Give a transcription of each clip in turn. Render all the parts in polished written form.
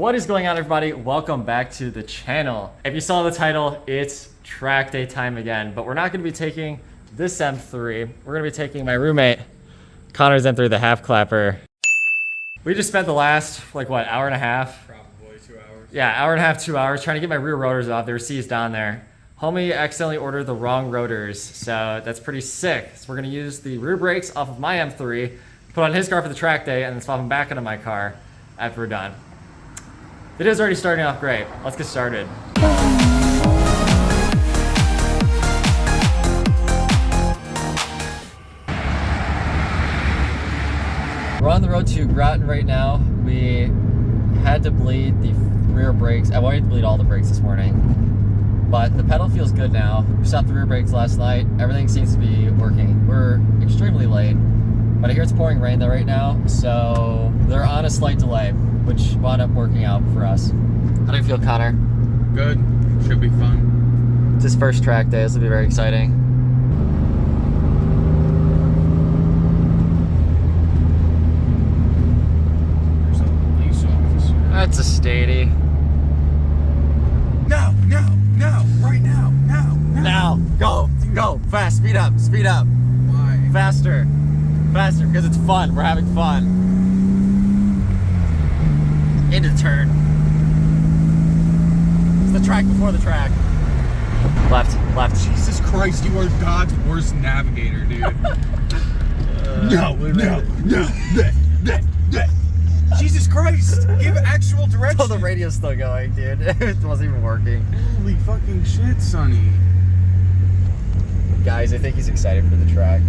What is going on, everybody? Welcome back to the channel. If you saw the title, it's track day time again, but we're not going to be taking this M3. We're going to be taking my roommate Connor's M3, the half clapper. We just spent the last hour and a half? Probably 2 hours. Yeah, hour and a half, 2 hours trying to get my rear rotors off. They were seized down there. Homie accidentally ordered the wrong rotors, so that's pretty sick. So we're going to use the rear brakes off of my M3, put on his car for the track day, and then swap them back into my car after we're done. Video's already starting off great. Let's get started. We're on the road to Groton right now. We had to bleed the rear brakes. I wanted to bleed all the brakes this morning, but the pedal feels good now. We stopped the rear brakes last night. Everything seems to be working. We're extremely late, but I hear it's pouring rain though right now, so they're on a slight delay, which wound up working out for us. How do you feel, Connor? Good. Should be fun. It's his first track day. This will be very exciting. There's a police officer. That's a Stady. No, right now, Now, go, fast, speed up. Why? Faster, because it's fun. We're having fun. Into the turn. It's the track before the track. Left. Jesus Christ, you are God's worst navigator, dude. No. Jesus Christ, give actual direction. Oh, the radio's still going, dude. It wasn't even working. Holy fucking shit, Sonny. Guys, I think he's excited for the track.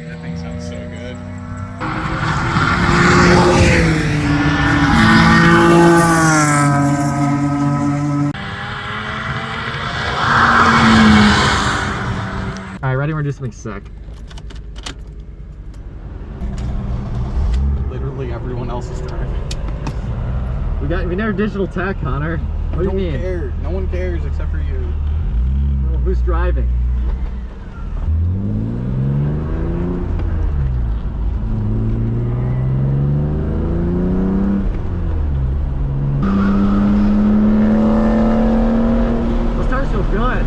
That thing sounds so good. Alright, ready? We're gonna do something sick. Literally everyone else is driving. We never digital tech, Connor. What do you mean? Care. No one cares except for you. Well, who's driving? Those tires feel good.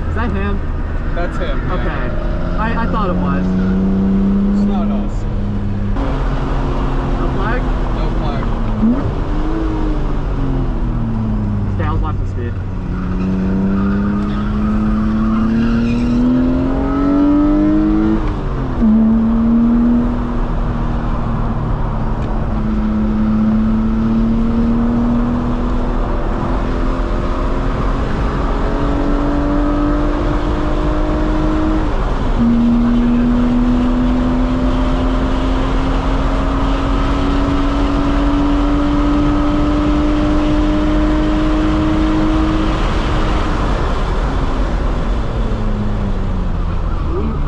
Is that him? That's him. Yeah. Okay. I thought it was. It's not us. No flag? No flag. Stale's left of speed.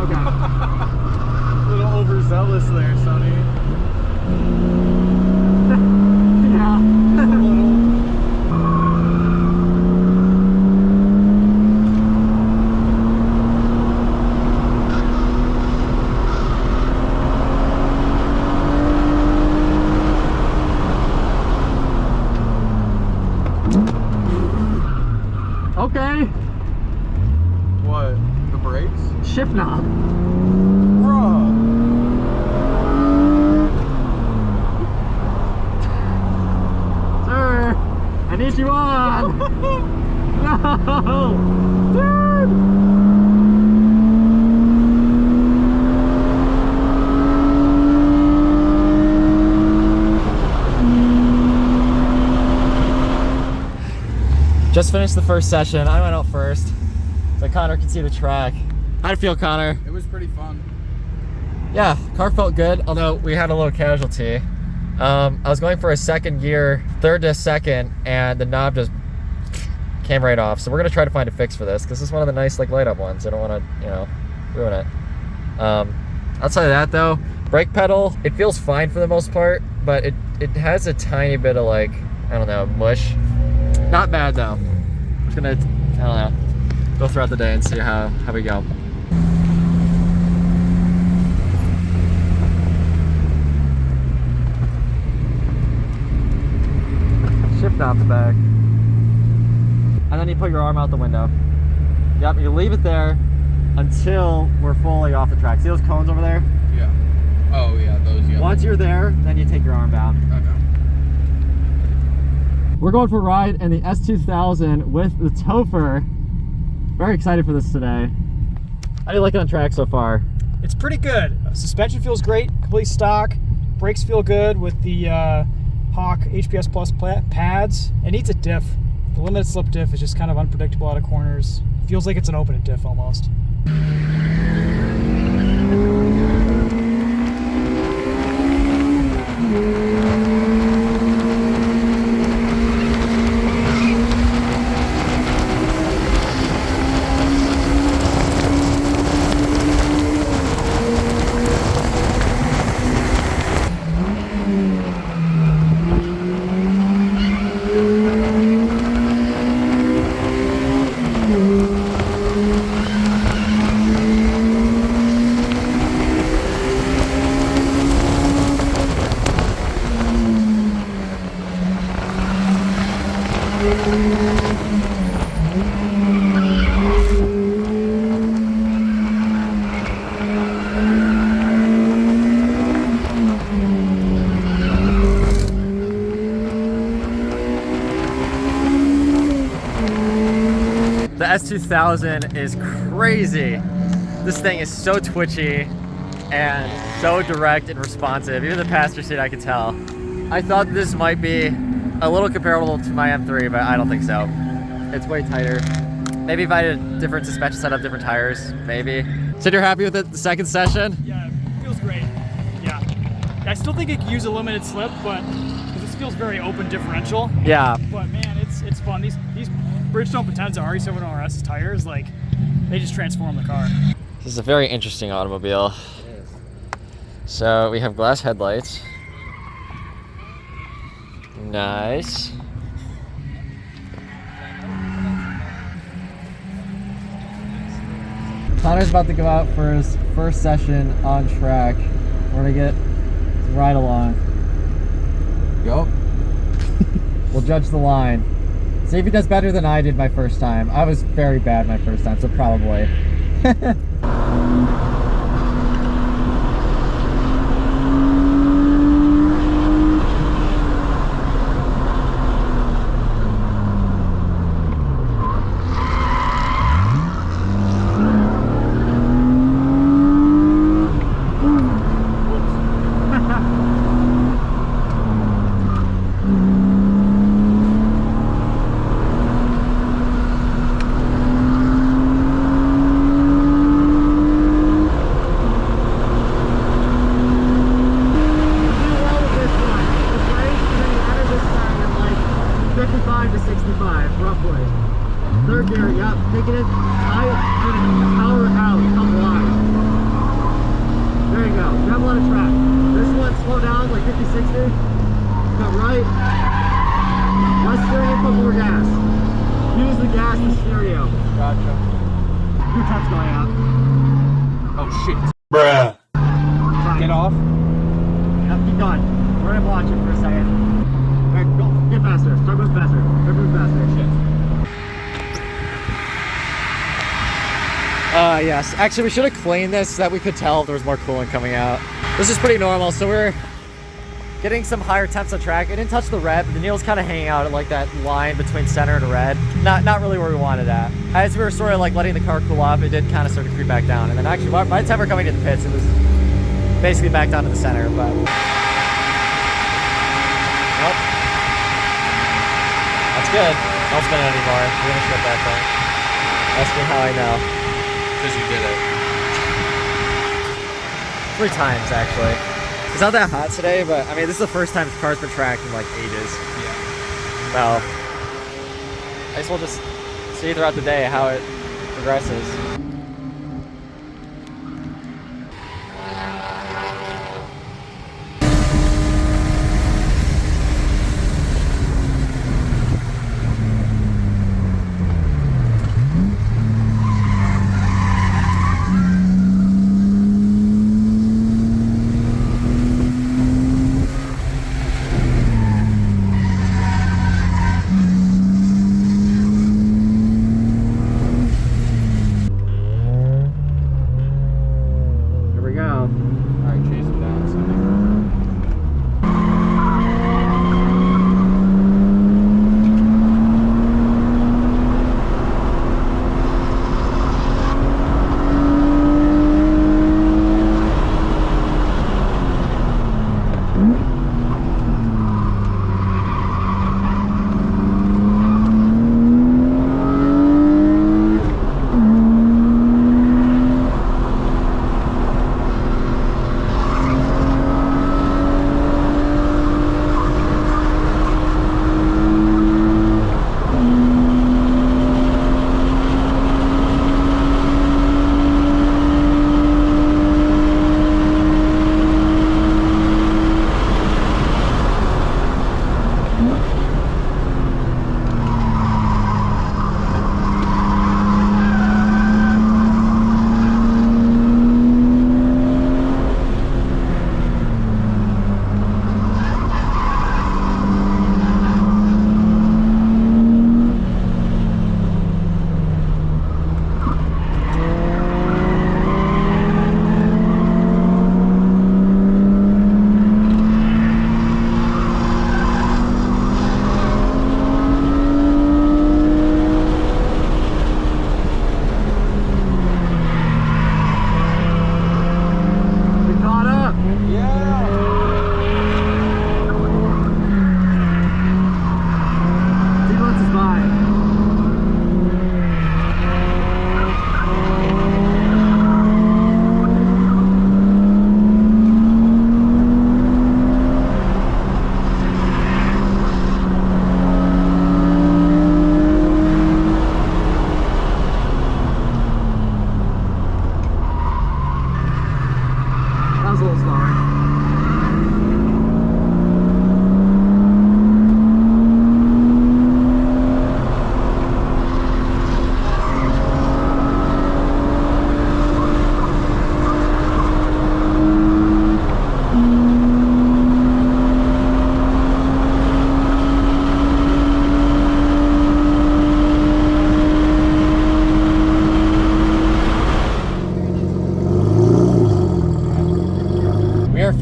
A little overzealous there, Sonny. Yeah. A little. Okay. What? The brakes? Shift knob. Bruh. Sir, I need you on. No. Dude. Just finished the first session. I went out first, so Connor can see the track. How'd it feel, Connor? It was pretty fun. Yeah, car felt good, although we had a little casualty. I was going for a second gear, third to second, and the knob just came right off. So we're gonna try to find a fix for this, because this is one of the nice light up ones. I don't want to, ruin it. Outside of that though, brake pedal, it feels fine for the most part, but it has a tiny bit of mush. Not bad though. I'm just gonna, I don't know, go throughout the day and see how we go. Shift out the back. And then you put your arm out the window. Yep, you leave it there until we're fully off the track. See those cones over there? Yeah. Oh yeah, those, yeah. Once you're there, then you take your arm down. Okay. We're going for a ride in the S2000 with the Topher. Very excited for this today. How do you like it on track so far? It's pretty good. Suspension feels great, complete stock. Brakes feel good with the Hawk HPS Plus pads. It needs a diff. The limited slip diff is just kind of unpredictable out of corners. Feels like it's an open diff almost. The S2000 is crazy. This thing is so twitchy and so direct and responsive. Even the passenger seat, I could tell. I thought this might be a little comparable to my M3, but I don't think so. It's way tighter. Maybe if I had a different suspension setup, different tires, maybe. So you're happy with it, the second session? Yeah, it feels great. Yeah. I still think it could use a limited slip, but because this feels very open differential. Yeah. But man, it's fun. These Bridgestone Potenza RE7RS tires, like, they just transform the car. This is a very interesting automobile. So we have glass headlights. Nice. Connor's about to go out for his first session on track. We're gonna get to ride along. Yup. We'll judge the line. See if he does better than I did my first time. I was very bad my first time, so probably. Yes, actually we should have cleaned this so that we could tell if there was more coolant coming out. This is pretty normal, so we're getting some higher temps on track. It didn't touch the red, but the needle's kind of hanging out at like that line between center and red. Not really where we wanted at. As we were sort of like letting the car cool off, it did kind of start to creep back down. And then actually, by the time we're coming to the pits, it was basically back down to the center, but... Nope. That's good. Don't spin it anymore. We're gonna ship that thing. Ask me how I know. Because you did it. 3 times, actually. It's not that hot today, but I mean, this is the first time the car's been tracked in like ages. Yeah. So, I guess we'll just see throughout the day how it progresses.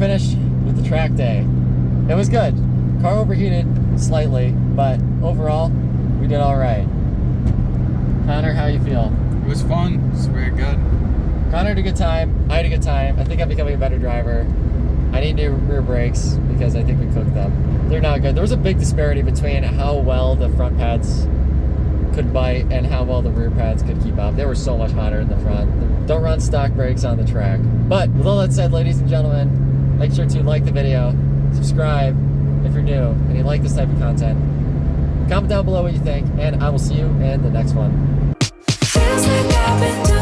finished with the track day. It was good. Car overheated slightly, but overall, we did all right. Connor, how you feel? It was fun. It was very good. Connor had a good time. I had a good time. I think I'm becoming a better driver. I need new rear brakes because I think we cooked them. They're not good. There was a big disparity between how well the front pads could bite and how well the rear pads could keep up. They were so much hotter in the front. Don't run stock brakes on the track. But with all that said, ladies and gentlemen, make sure to like the video, subscribe if you're new and you like this type of content. Comment down below what you think, and I will see you in the next one. Feels like I've been